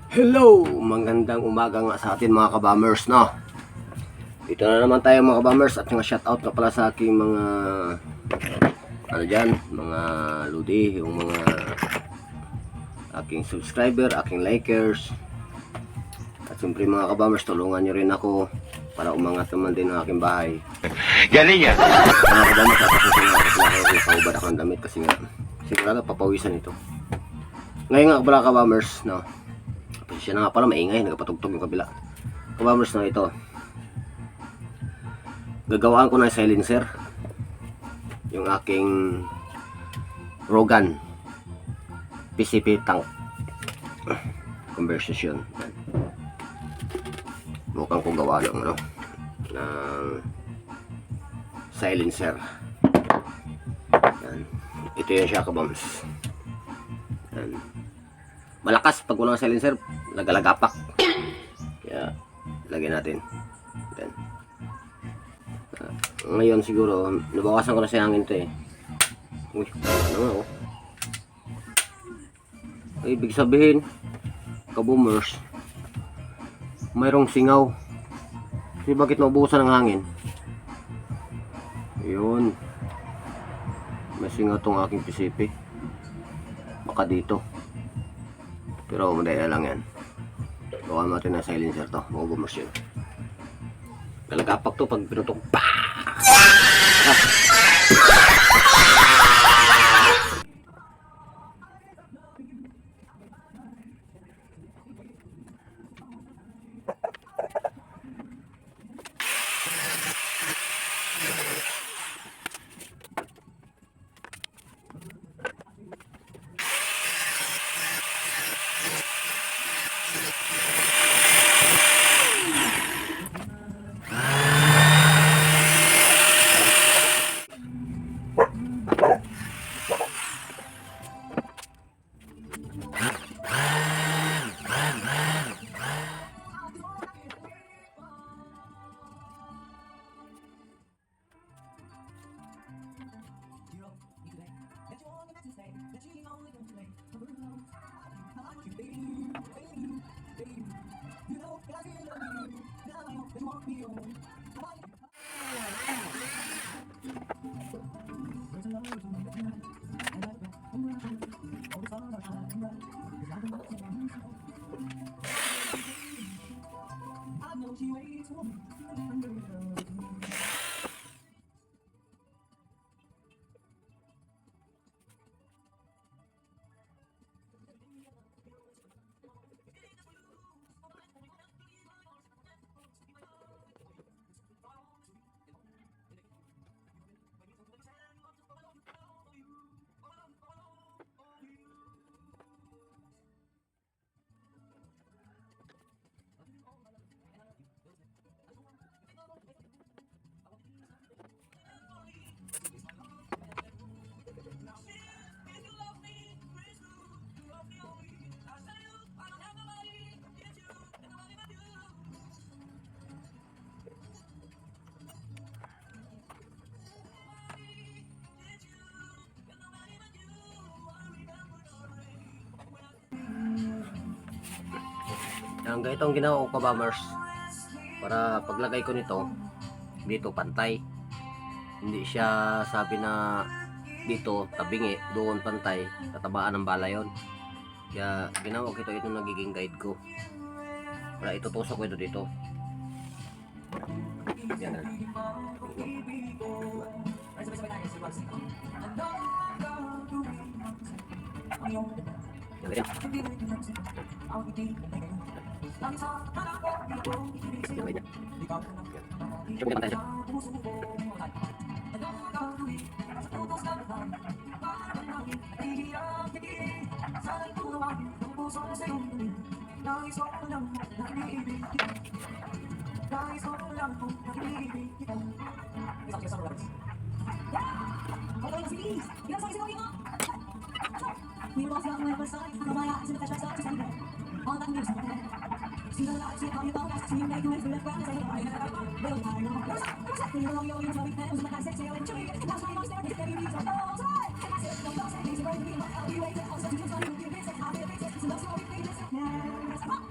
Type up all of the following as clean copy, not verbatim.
Hello! Magandang umaga nga sa atin mga kabamers, no? Dito na naman tayo mga kabamers at nga shoutout na pala sa aking mga ano dyan, mga ludi, yung mga aking subscriber, aking likers. At siyempre mga kabamers, tulungan nyo rin ako para umangat naman din ang aking bahay. Galing yan! Mga kabamers, at ako sinakit paubad akong damit kasi nga sigurado papawisan ito. Ngayon nga pala kabamers, no? Siya na nga pala maingay, nagpatugtog yung kabila. Kabamers na ito. Gagawaan ko ng silencer yung aking Rogan PCP tank conversion. Mukhang kong gawa ng ano, ng silencer. Yan. Ito yan siya kabams. Yan. Malakas pag walang silencer, lagalagapak. Kaya lagyan natin. Yan. Ngayon siguro nabawasan ko na sa hangin ito eh. Uy, ano nga oh. Ay, ibig sabihin kabumers, mayroong singaw. Kasi bakit naubusan ng hangin? Yun, may singaw tong aking PCP. Baka dito. Pero madaya lang yan. Gawa natin na silencer to. Mag-boomers yun. Galagapak to pag pinutok. Ang ganitong ginawa ko kabamers para paglagay ko nito dito pantay, hindi siya sabi na dito tabingi, doon pantay, tatabaan ng bala yon. Kaya ginawa ko ito nagiging guide ko para itutusok ko ito dito. Yan na. Yeah.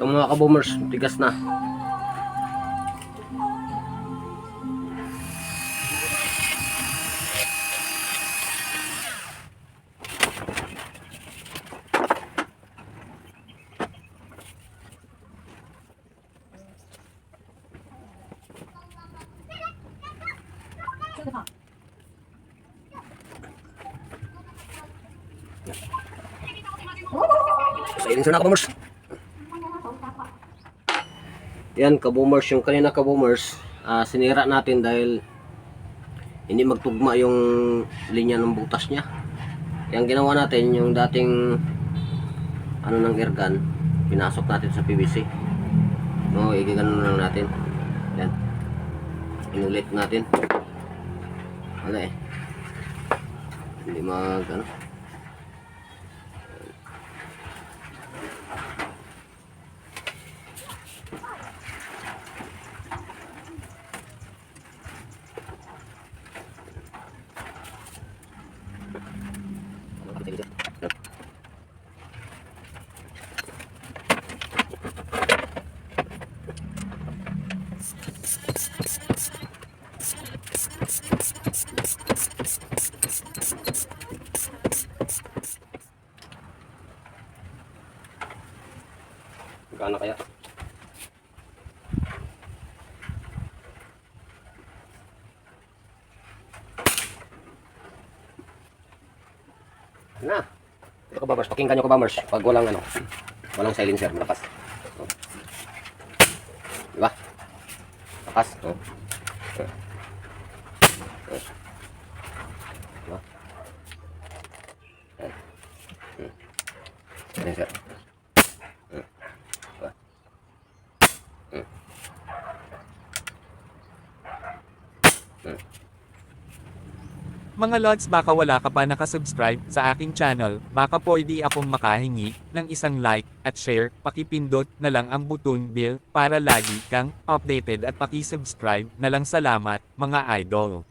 So mga ka-boomers, tigas na. Silencer na ka-boomers. Yan ka-boomers, yung kanina ka-boomers, sinira natin dahil hindi magtugma yung linya ng butas niya. Yang ginawa natin, yung dating ano ng air gun, pinasok natin sa PVC. No, igaganon lang natin. Yan. Inulit natin. Wala eh. Hindi mag ano. Gana kaya? Na. Ito ka-bombers, pakinggan nyo ka-bombers pag walang ano, walang silencer, malakas. Oh. Diba? Lakas. Oh. Diba? Silencer. Mga lods, baka wala ka pa nakasubscribe sa aking channel, baka pwede akong makahingi ng isang like at share, pakipindot na lang ang button bell para lagi kang updated at pakisubscribe na lang. Salamat, mga idol.